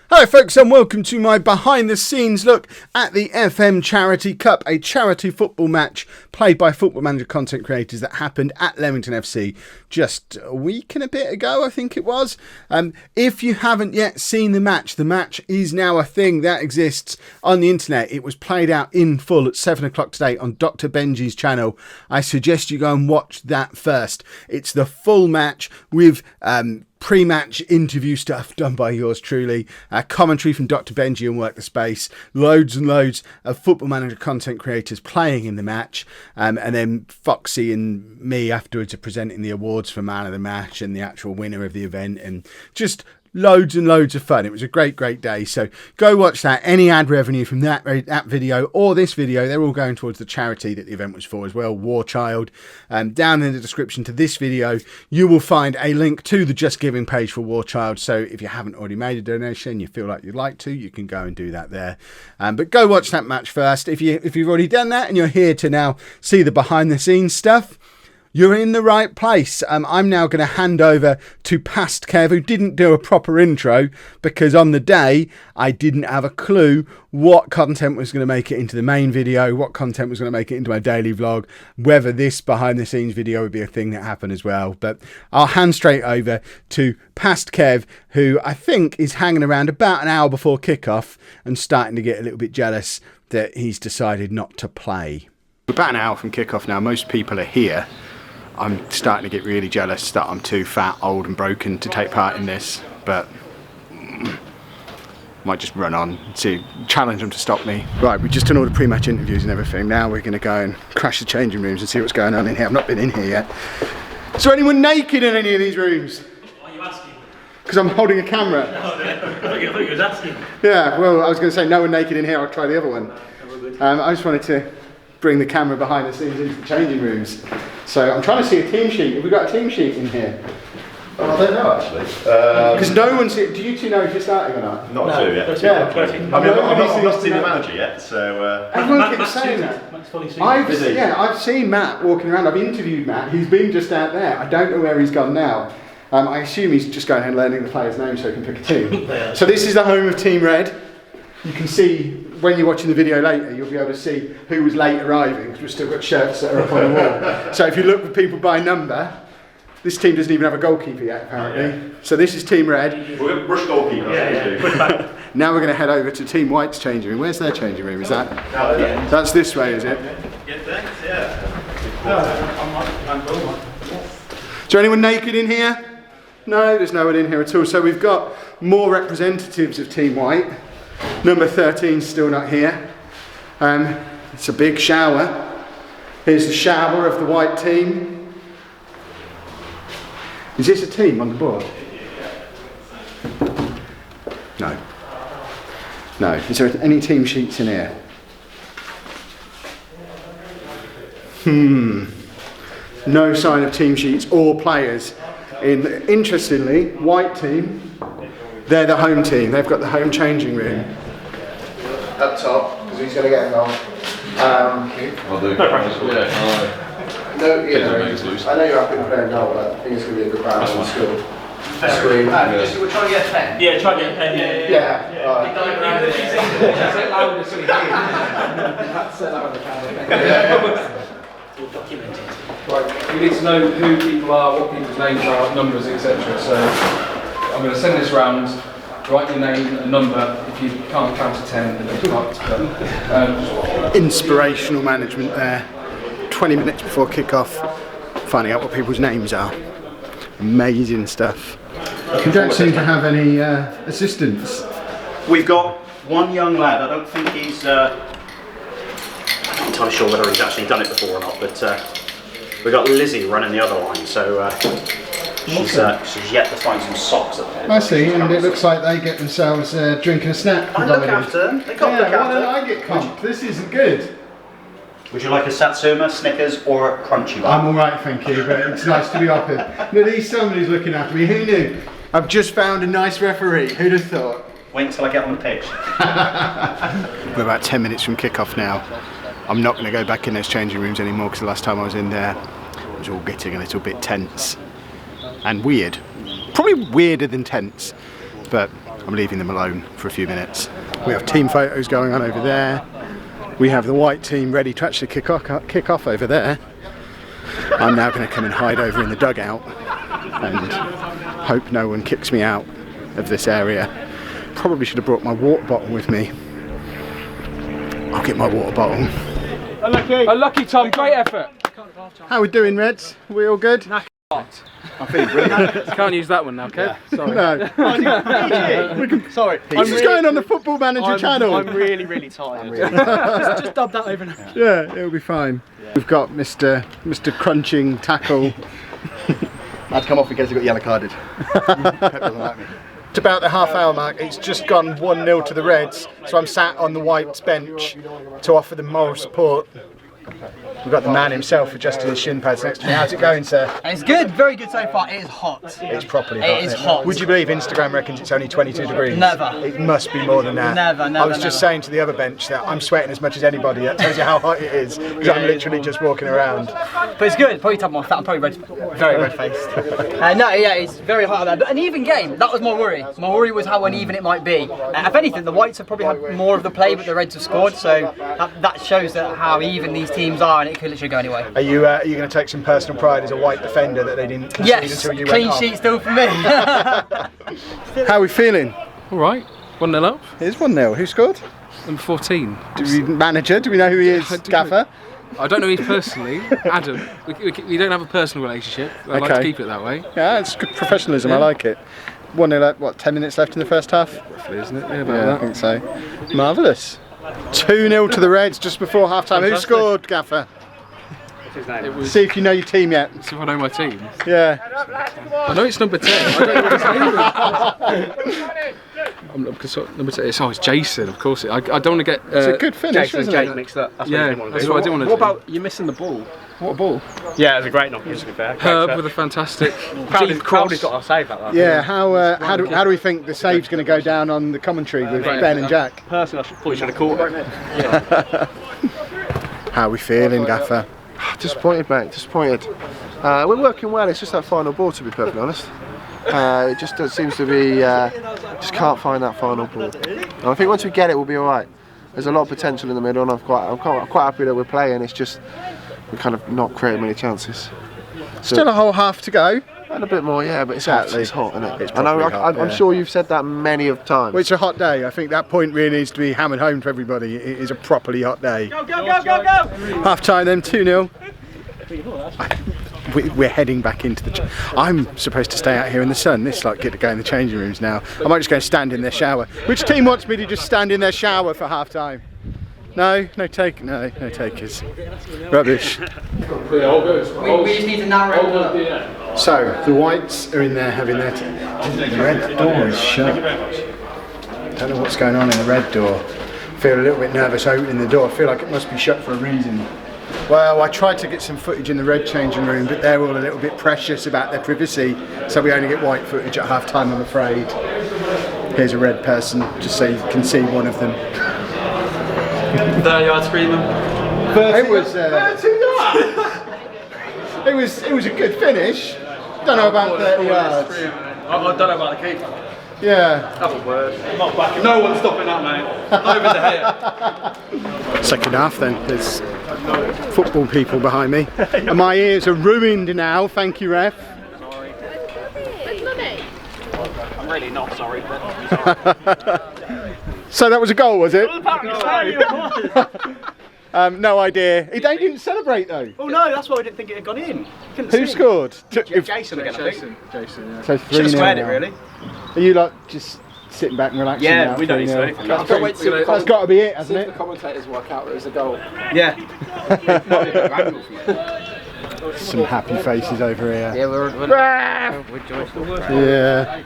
Hello folks and welcome to my behind the scenes look at the FM Charity Cup, a charity football match played by Football Manager content creators that happened at Leamington FC just a week and a bit ago, I think it was. If you haven't yet seen the match is now a thing that exists on the internet. It was played out in full at 7 o'clock today on Dr. Benji's channel. I suggest you go and watch that first. It's the full match with pre-match interview stuff done by yours truly, commentary from Dr. Benji and WorkTheSpace, loads and loads of Football Manager content creators playing in the match, and then Foxy and me afterwards are presenting the awards for man of the match and the actual winner of the event, and just loads and loads of fun. It was a great day. So go watch that. Any ad revenue from that video or this video, they're all going towards the charity that the event was for as well, WarChild. Down in the description to this video, you will find a link to the Just Giving page for WarChild. So if you haven't already made a donation, you feel like you'd like to, you can go and do that there. But go watch that match first. If you've already done that and you're here to now see the behind the scenes stuff, you're in the right place. I'm now going to hand over to Past Kev, who didn't do a proper intro because on the day I didn't have a clue what content was going to make it into the main video, what content was going to make it into my daily vlog, whether this behind the scenes video would be a thing that happened as well. But I'll hand straight over to Past Kev, who I think is hanging around about an hour before kickoff and starting to get a little bit jealous that he's decided not to play. We're about an hour from kickoff now. Most people are here. I'm starting to get really jealous that I'm too fat, old and broken to take part in this, but might just run on, challenge them to stop me. Right, we've just done all the pre-match interviews and everything. Now we're going to go and crash the changing rooms and see what's going on in here. I've not been in here yet. Is there anyone naked in any of these rooms? Why are you asking? Because I'm holding a camera. No, I thought you were asking. Yeah, well, I was going to say no one naked in here, I'll try the other one. I just wanted to bring the camera behind the scenes into the changing rooms. So I'm trying to see a team sheet. Have we got a team sheet in here? Oh, I don't know actually. Because no one's. Do you two know if you're starting or not? Not two yet. Yeah. I've not seen the manager yet, so. Everyone keeps saying that. I've seen Matt walking around. I've interviewed Matt. He's been just out there. I don't know where he's gone now. I assume he's just going and learning the players' names so he can pick a team. So this is the home of Team Red. You can see when you're watching the video later, you'll be able to see who was late arriving because we've still got shirts that are up on the wall. So if you look for people by number, this team doesn't even have a goalkeeper yet apparently. Oh, yeah. So this is Team Red. We're rush goalkeeper. Yeah. Now we're going to head over to Team White's changing room. Where's their changing room? Is that? That's this way, is it? Yeah, thanks. Yeah. Is there anyone naked in here? No, there's no one in here at all. So we've got more representatives of Team White. Number 13 is still not here. It's a big shower. Here's the shower of the white team. Is this a team on the board? No. No. Is there any team sheets in here? No sign of team sheets or players. Interestingly, white team. They're the home team. They've got the home changing room up top because he's going to get involved. I'll do. No practice. Yeah. No, you know, I know you're happy to play a goal, but I think it's going to be a good round in school. Screen. We're trying to get a pen. Yeah, try to get a pen. Yeah. All documented. Right, we need to know who people are, what people's names are, numbers, etc. So I'm going to send this round, write your name and number. If you can't count to 10, then you can't. Inspirational management there. 20 minutes before kick-off, finding out what people's names are. Amazing stuff. You don't seem to have any assistants. We've got one young lad. I don't think he's. I'm not entirely sure whether he's actually done it before or not, but we've got Lizzie running the other line, so she's yet to find some socks at the moment. I see, and it looks like they get themselves drinking a snack. I look after them. They got look after. Why don't I get comped? This isn't good. Would you like a Satsuma, Snickers, or a Crunchy Bar? I'm alright, thank you, but it's nice to be offered. Now, at least somebody's looking after me. Who knew? I've just found a nice referee. Who'd have thought? Wait until I get on the pitch. We're about 10 minutes from kick-off now. I'm not going to go back in those changing rooms anymore because the last time I was in there, it was all getting a little bit tense and weird. Probably weirder than tense, but I'm leaving them alone for a few minutes. We have team photos going on over there. We have the white team ready to actually kick off over there. I'm now going to come and hide over in the dugout and hope no one kicks me out of this area. Probably should have brought my water bottle with me. I'll get my water bottle. Unlucky, Tom. Great effort. How we doing, Reds? We all good? I'm feeling brilliant. Can't use that one now, okay? Yeah. Sorry. No. Sorry. This is going on the Football Manager channel. I'm really tired. Just dub that over now. Yeah, it'll be fine. Yeah. We've got Mr. Crunching Tackle. I had to come off in case I got yellow carded. Pep doesn't like me. It's about the half-hour mark. It's just gone 1-0 to the Reds, so I'm sat on the Whites bench to offer them moral support. We've got the man himself adjusting his shin pads next to me. How's it going, sir? It's good, very good so far. It is hot. It's properly hot. It is hot. Would you believe Instagram reckons it's only 22 degrees? Never. It must be more than that. Never. I was just saying to the other bench that I'm sweating as much as anybody. That tells you how hot it is, because I'm literally just walking around. But it's good. Probably top my fat. I'm probably very red-faced. No, yeah, it's very hot out there. But an even game. That was my worry. My worry was how uneven it might be. If anything, the Whites have probably had more of the play, but the Reds have scored. So that shows how even these teams are, and it could literally go anyway. Are you going to take some personal pride as a White defender that they didn't concede until you went off? Clean sheet still for me. How are we feeling? All right. 1-0 up. It is 1-0. Who scored? Number 14. Manager? Do we know who he is? Gaffer? I don't know him personally. Adam. We don't have a personal relationship. I like to keep it that way. Yeah, it's good professionalism. I like it. 1-0 up. What? 10 minutes left in the first half? Roughly, isn't it? Yeah, about that. I think so. Marvellous. 2-0 to the Reds just before half time. Who scored, Gaffer? See if you know your team yet. See if I know my team. Yeah. I know it's number 10. I don't know what his name is. Number 10. It's Jason, of course. I don't want to get. It's a good finish, Jason and Jake mixed up. That's what I didn't want to do. What I didn't want to do. What about you missing the ball? What ball? Yeah, it was a great knock, to be fair. Herb with a fantastic deep cross. He's got a save at that. Yeah, how do we think the save's going to go down on the commentary with Ben and Jack? Personally, I thought you should have caught it. How are we feeling, Gaffer? Disappointed, mate. Disappointed. We're working well. It's just that final ball, to be perfectly honest. It just seems to be. Just can't find that final ball. And I think once we get it, we'll be all right. There's a lot of potential in the middle, and I'm quite happy that we're playing. It's just we're kind of not creating many chances. Still a whole half to go. And a bit more, yeah, but it's hot, isn't it? It's I'm sure you've said that many of times. Well, it's a hot day. I think that point really needs to be hammered home to everybody. It is a properly hot day. Go! Half time then, 2-0. We're heading back into the... I'm supposed to stay out here in the sun. This like get to go in the changing rooms now. I might just go and stand in their shower. Which team wants me to just stand in their shower for half time? No takers. Rubbish. We just need to narrow it up. So, the Whites are in there having their... The red door is shut. Don't know what's going on in the red door. Feel a little bit nervous opening the door. Feel like it must be shut for a reason. Well, I tried to get some footage in the red changing room, but they're all a little bit precious about their privacy, so we only get white footage at half time, I'm afraid. Here's a red person, just so you can see one of them. 30 yards screaming. It was a good finish. Don't know about 30 yards. I don't know about the keeper. Yeah. Have a word. I'm not backing. No one's stopping that, mate. Over the head. Second half then. There's football people behind me. And my ears are ruined now. Thank you, ref. Sorry. I'm really not sorry, but So that was a goal, was it? Well, no idea. They didn't celebrate though. oh no, that's why we didn't think it had gone in. Who scored? Jason again, I think. Jason, yeah. So 3-0 Should have squared it, now. really. Are you like just sitting back and relaxing? Yeah, now, we don't need to do 3-0? anything. That's got to be it, hasn't See it? if the commentators work out that it was a goal. Yeah. Some happy faces over here. Yeah, we're joyful. Yeah.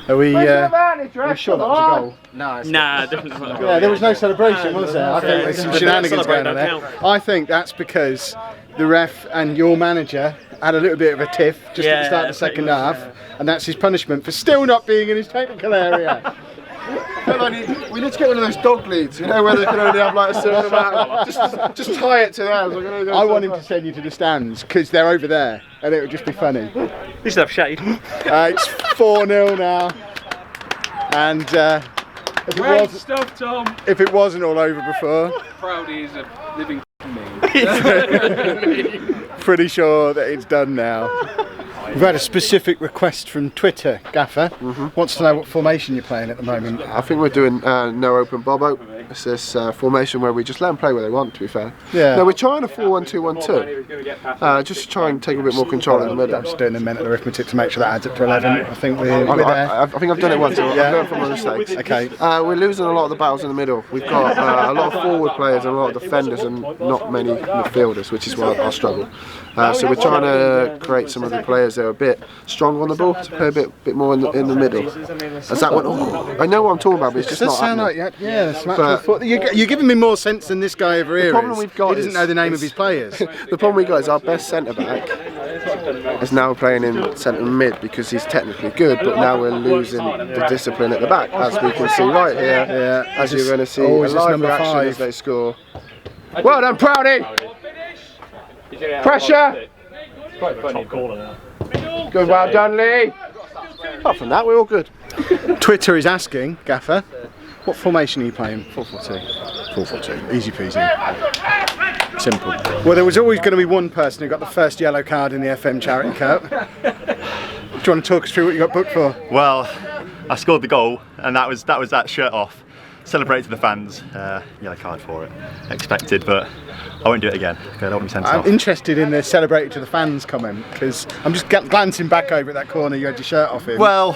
Are we sure that was a goal? Nah, definitely not. Yeah, there was no celebration, was there? I think there's some shenanigans going on there. I think that's because the ref and your manager had a little bit of a tiff just at the start of the second half, and that's his punishment for still not being in his technical area. We need to get one of those dog leads, you know, where they can only have like a certain amount. Just tie it to theirs. I want him to send you to the stands because they're over there, and it would just be funny. You should have shade. It's 4-0 now. And Great stuff, Tom. if it wasn't all over before, Proudy is a living meme. pretty sure that it's done now. We've had a specific request from Twitter, Gaffer. Wants to know what formation you're playing at the moment. I think we're doing no open bobo. It's this formation where we just let them play where they want, to be fair. Yeah. No, we're trying a 4-1-2-1-2. Just to try and take a bit more control in the middle. I'm just doing the mental arithmetic to make sure that adds up to 11. I think we're there. I think I've done it once. I've learned from my mistakes. Okay. We're losing a lot of the battles in the middle. We've got a lot of forward players and a lot of defenders and not many midfielders, which is why I struggle. So we're trying to create some of the players that are a bit stronger on the ball to play a bit more in the middle. As that went, I know what I'm talking about, but it's just not happening. You're giving me more sense than this guy over here. Problem we've got he doesn't know the name of his players. The problem we got is our best centre back is now playing in centre mid because he's technically good, but now we're losing the discipline at the back, as we can see right here. Yeah, as you're going to see, oh, a live reaction 5 as they score. Well done, Proudy! Pressure! Good, well done, Lee! Apart from that, we're all good. Twitter is asking, Gaffer, what formation are you playing? 4-4-2. 4-4-2. Easy peasy. Simple. Well, there was always going to be one person who got the first yellow card in the FM Charity Cup. Do you want to talk us through what you got booked for? Well, I scored the goal, and that was that shirt off. Celebrate to the fans. Yellow card for it. Expected, but I won't do it again. I don't want to be sent off. I'm interested in the celebrate to the fans comment because I'm just glancing back over at that corner you had your shirt off in. Well,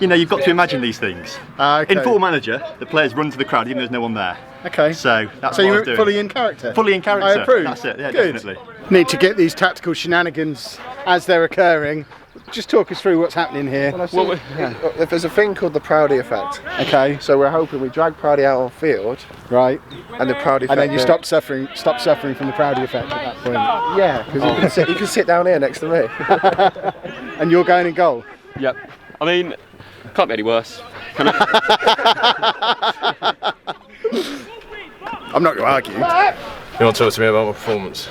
you know, you've got to imagine these things. Okay. In Football Manager, the players run to the crowd even though there's no one there. Okay. So that's so what I you're was doing. fully in character? Fully in character. I approve. That's it, yeah, Good. definitely. Need to get these tactical shenanigans as they're occurring. Just talk us through what's happening here. If there's a thing called the Proudy effect. Okay. So we're hoping we drag Proudy out on field. Right. And the Proudy effect. And then you stop suffering from the Proudy effect at that point. Yeah, because you can sit down here next to me. And you're going in goal? Yep. I mean, can't be any worse. Can it? I'm not going to argue. You want to talk to me about my performance?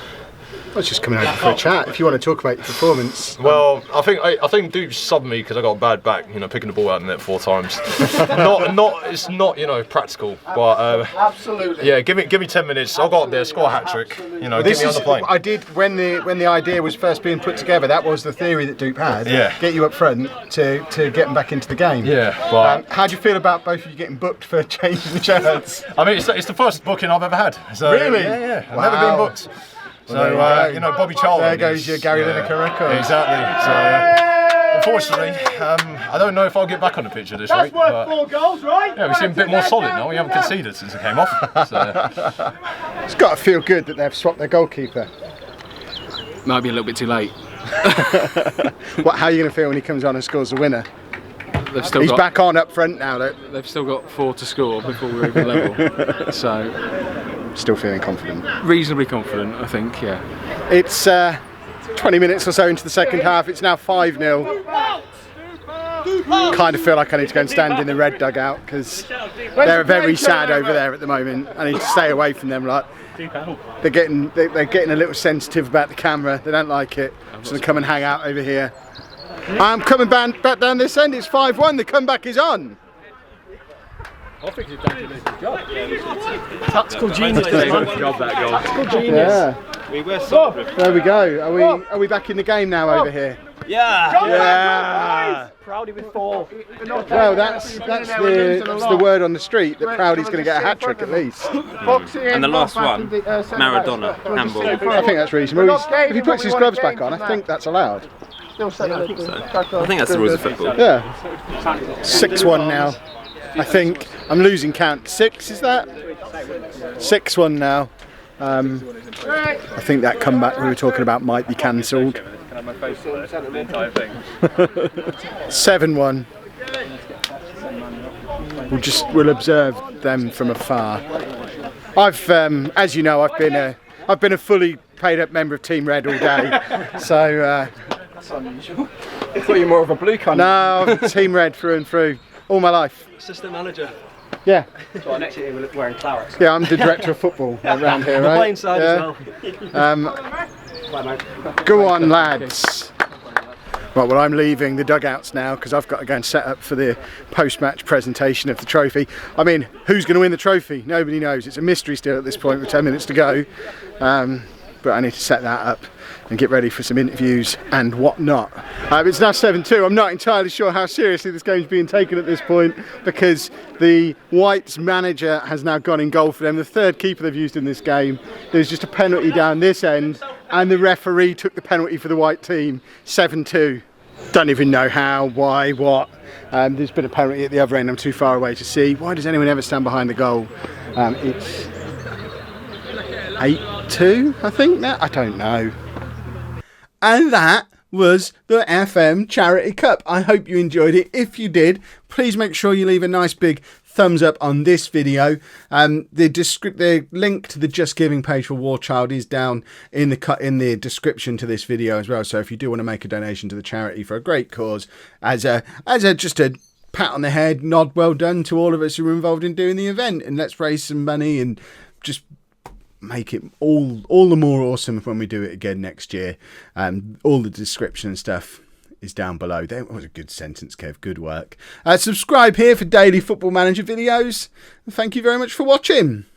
I was just coming over for a chat. If you want to talk about your performance. Well, I think Duke subbed me because I got a bad back. You know, picking the ball out in the net 4 times. It's not practical. But absolutely. Yeah, give me 10 minutes. I'll go up there, score a hat trick. You know, get me on the plane. I did when the idea was first being put together. That was the theory that Duke had. Yeah. Get you up front to get them back into the game. Yeah. But how do you feel about both of you getting booked for changing the shirts? I mean, it's the first booking I've ever had. So, really? Yeah. I've Wow. never been booked. So, you know, Bobby Child. There goes your Gary Lineker record. Exactly. So, unfortunately, I don't know if I'll get back on the picture this week. But 4 goals, right? yeah, we seem a bit more solid now. We haven't conceded since it came off. So. It's got to feel good that they've swapped their goalkeeper. Might be a little bit too late. How are you going to feel when he comes on and scores the winner? He's back on up front now, though. They've still got 4 to score before we're even level. So, still feeling confident. reasonably confident, I think. Yeah. It's 20 minutes or so into the second half. It's now 5-0. Kind of feel like I need to go and stand in the red dugout because they're very sad over there at the moment. I need to stay away from them. Like they're getting a little sensitive about the camera. They don't like it. So they come and hang out over here. I'm coming back down this end. It's 5-1. The comeback is on. I think you've done a good job. Tactical genius. Job that goal. Tactical genius. Yeah. We were solid. There we go. Are we back in the game now over here? Yeah. Proudy with 4. Well, that's the word on the street that Proudy's going to get a hat trick at least. Foxy And the last one, Maradona, handball. I think that's reasonable. If he puts his gloves back on, I think that's allowed. I think that's the rules of football. Yeah. 6-1 now. I think I'm losing count. 6 is that? 6-1 now. I think that comeback we were talking about might be cancelled. 7-1. We'll observe them from afar. I've, as you know, I've been a fully paid up member of Team Red all day. So. That's unusual. I thought you were more of a blue colour. No, I'm Team Red through and through, all my life. Assistant manager. Yeah. So next year we're wearing clarets. Yeah, I'm the director of football around here, right? Playing side as well. Go on, lads. Right, well, I'm leaving the dugouts now because I've got to go and set up for the post-match presentation of the trophy. I mean, who's going to win the trophy? Nobody knows. It's a mystery still at this point with 10 minutes to go. But I need to set that up and get ready for some interviews and whatnot. It's now 7-2. I'm not entirely sure how seriously this game's being taken at this point because the Whites manager has now gone in goal for them. The third keeper they've used in this game. There's just a penalty down this end and the referee took the penalty for the White team. 7-2. Don't even know how, why, what. There's been a penalty at the other end. I'm too far away to see. Why does anyone ever stand behind the goal? It's 8-2, I think now. I don't know. And that was the FM Charity Cup. I hope you enjoyed it. If you did, please make sure you leave a nice big thumbs up on this video. The link to the Just Giving page for WarChild is down in the description to this video as well. So if you do want to make a donation to the charity for a great cause, as a pat on the head, nod, well done to all of us who were involved in doing the event, and let's raise some money and just make it all the more awesome when we do it again next year. All the description and stuff is down below. That was a good sentence, Kev. Good work. Subscribe here for daily Football Manager videos. Thank you very much for watching.